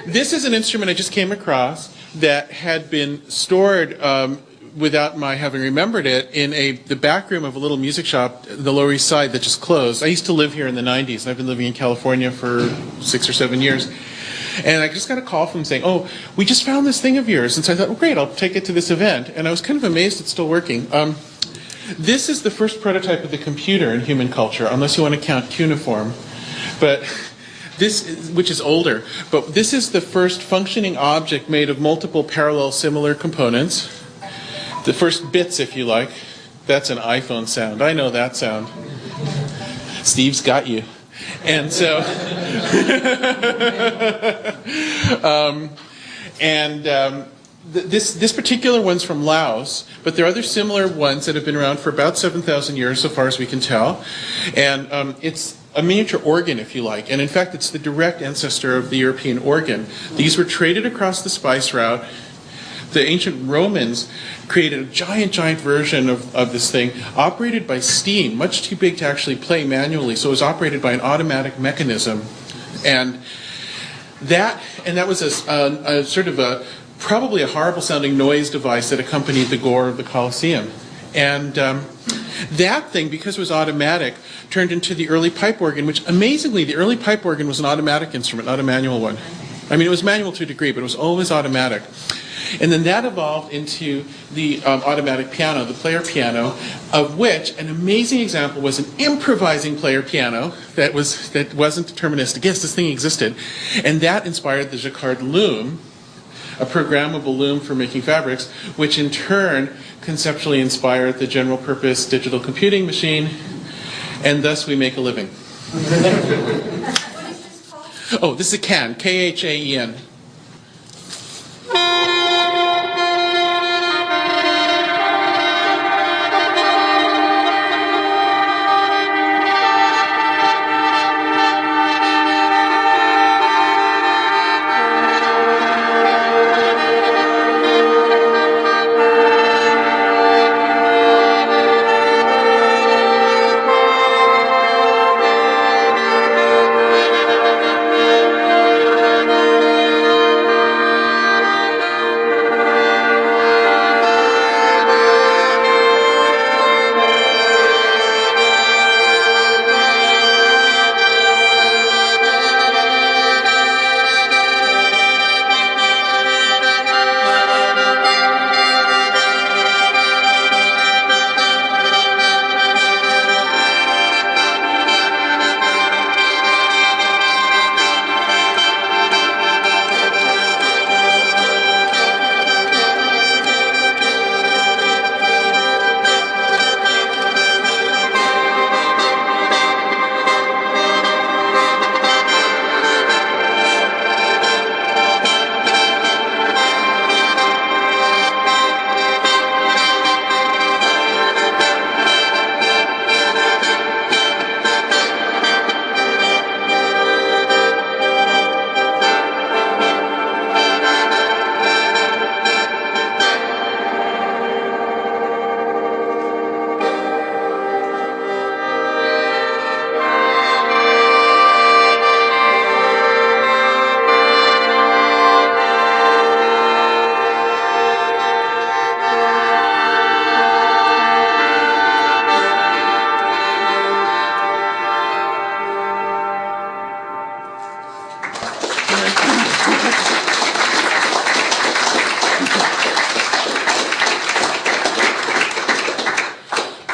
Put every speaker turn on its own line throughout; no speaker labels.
This is an instrument I just came across that had been stored without my having remembered it in the back room of a little music shop, the Lower East Side, that just closed. I used to live here in the 90s, and I've been living in California for 6 or 7 years. And I just got a call from them saying, oh, we just found this thing of yours. And so I thought, well, great, I'll take it to this event. And I was kind of amazed it's still working. This is the first prototype of the computer in human culture, unless you want to count cuneiform. But this, which is older, but this is the first functioning object made of multiple parallel similar components. The first bits, if you like. That's an iPhone sound. I know that sound. Steve's got you. And so, this particular one's from Laos, but there are other similar ones that have been around for about 7,000 years, so far as we can tell. And it's a miniature organ, if you like. And in fact, it's the direct ancestor of the European organ. These were traded across the spice route. The ancient Romans created a giant version of this thing, operated by steam, much too big to actually play manually, so it was operated by an automatic mechanism. And that was a sort of probably a horrible sounding noise device that accompanied the gore of the Colosseum. And that thing, because it was automatic, turned into the early pipe organ, which amazingly, the early pipe organ was an automatic instrument, not a manual one. I mean, it was manual to a degree, but it was always automatic. And then that evolved into the automatic piano, the player piano, of which an amazing example was an improvising player piano that wasn't deterministic. Yes, this thing existed. And that inspired the Jacquard loom, a programmable loom for making fabrics, which in turn conceptually inspired the general purpose digital computing machine, and thus we make a living.
What is this called?
Oh, this is a can, K-H-A-E-N.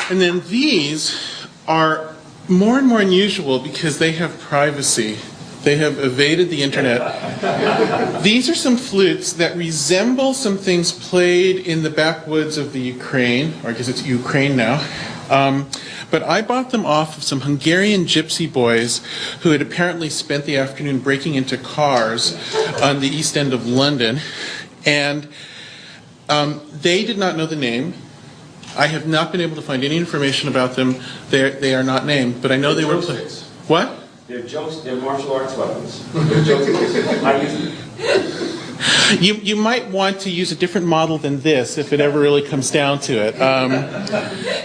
And then these are more and more unusual because they have privacy. They have evaded the internet. These are some flutes that resemble some things played in the backwoods of the Ukraine, or I guess it's Ukraine now. But I bought them off of some Hungarian gypsy boys who had apparently spent the afternoon breaking into cars on the East End of London. And they did not know the name. I have not been able to find any information about them. They are not named, but I know they were played. What?
They're jokes. They're martial arts weapons. They're jokes. I use them.
You might want to use a different model than this if it ever really comes down to it,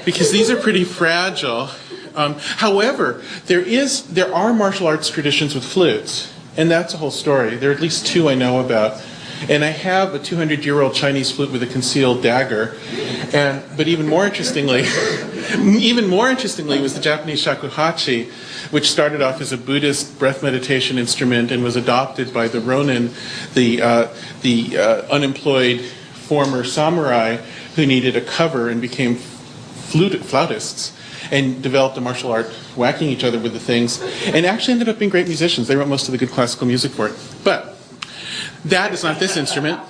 because these are pretty fragile. However, there are martial arts traditions with flutes. And that's a whole story. There are at least two I know about. And I have a 200-year-old Chinese flute with a concealed dagger. But even more interestingly was the Japanese shakuhachi, which started off as a Buddhist breath meditation instrument and was adopted by the ronin, the unemployed former samurai who needed a cover and became flautists and developed a martial art whacking each other with the things, and actually ended up being great musicians. They wrote most of the good classical music for it. But that is not this instrument.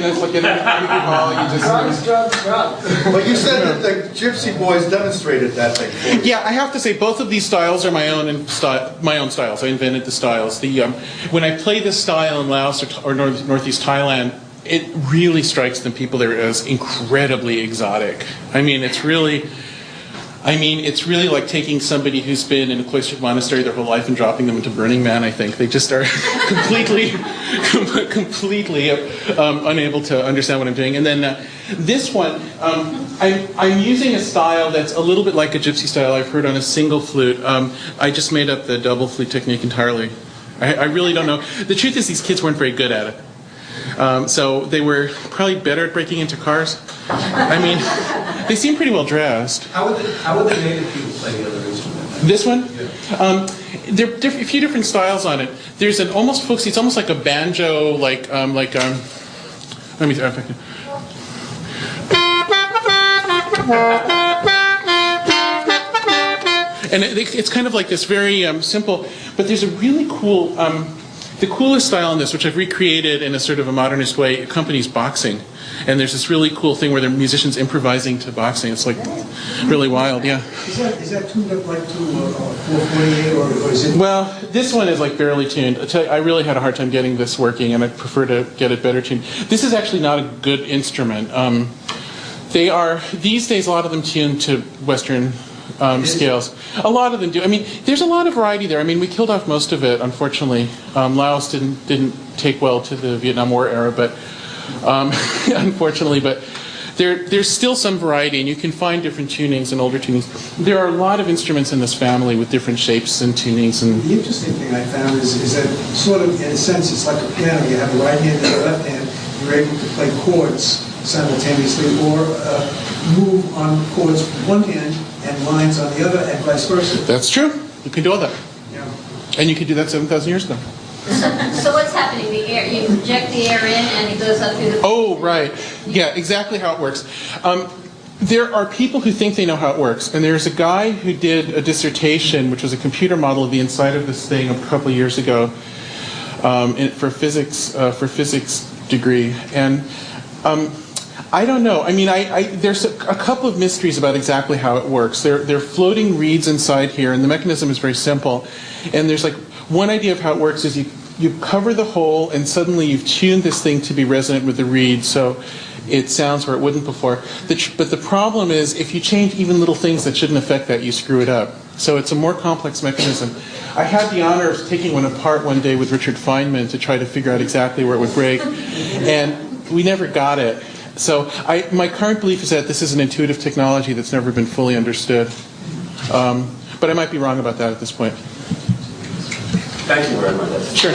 It's like in a hall, you just...
But you said that the Gypsy Boys demonstrated that thing for you.
Yeah, I have to say both of these styles are my own styles. I invented the styles. When I play this style in Laos or Northeast Thailand, it really strikes the people there as incredibly exotic. It's really like taking somebody who's been in a cloistered monastery their whole life and dropping them into Burning Man, I think. They just are completely unable to understand what I'm doing. And then this one, I'm using a style that's a little bit like a gypsy style I've heard on a single flute. I just made up the double flute technique entirely. I really don't know. The truth is these kids weren't very good at it. So they were probably better at breaking into cars. They seem pretty well dressed.
How would the native people play the other instrument?
This one?
Yeah.
There are a few different styles on it. There's an almost folksy, it's almost like a banjo, let me see if I can. And it's kind of like this very simple, but there's a really cool, the coolest style in this, which I've recreated in a sort of a modernist way, accompanies boxing. And there's this really cool thing where they're musicians improvising to boxing. It's like really wild, yeah.
Is that tuned up like to 448 or is it?
Well, this one is like barely tuned. I really had a hard time getting this working, and I prefer to get it better tuned. This is actually not a good instrument. They are, these days, a lot of them tuned to Western scales. A lot of them do. There's a lot of variety there. We killed off most of it, unfortunately. Laos didn't take well to the Vietnam War era, but unfortunately, but there's still some variety, and you can find different tunings and older tunings. There are a lot of instruments in this family with different shapes and tunings. And
the interesting thing I found is that sort of, in a sense, it's like a piano. You have a right hand and a left hand. You're able to play chords simultaneously or move on chords with one hand and lines on the other, and vice versa.
That's true. You can do all that.
Yeah.
And you could do that 7,000 years ago.
So what's happening? The air, you inject the air in and it goes up through the...
Oh, right. Yeah, exactly how it works. There are people who think they know how it works, and there's a guy who did a dissertation, which was a computer model of the inside of this thing a couple of years ago for physics degree. And I don't know. There's a couple of mysteries about exactly how it works. There are floating reeds inside here, and the mechanism is very simple. And there's one idea of how it works is you cover the hole, and suddenly you've tuned this thing to be resonant with the reed, so it sounds where it wouldn't before. But the problem is, if you change even little things that shouldn't affect that, you screw it up. So it's a more complex mechanism. I had the honor of taking one apart one day with Richard Feynman to try to figure out exactly where it would break, and we never got it. So my current belief is that this is an intuitive technology that's never been fully understood. But I might be wrong about that at this point.
Thank you very much.
Sure.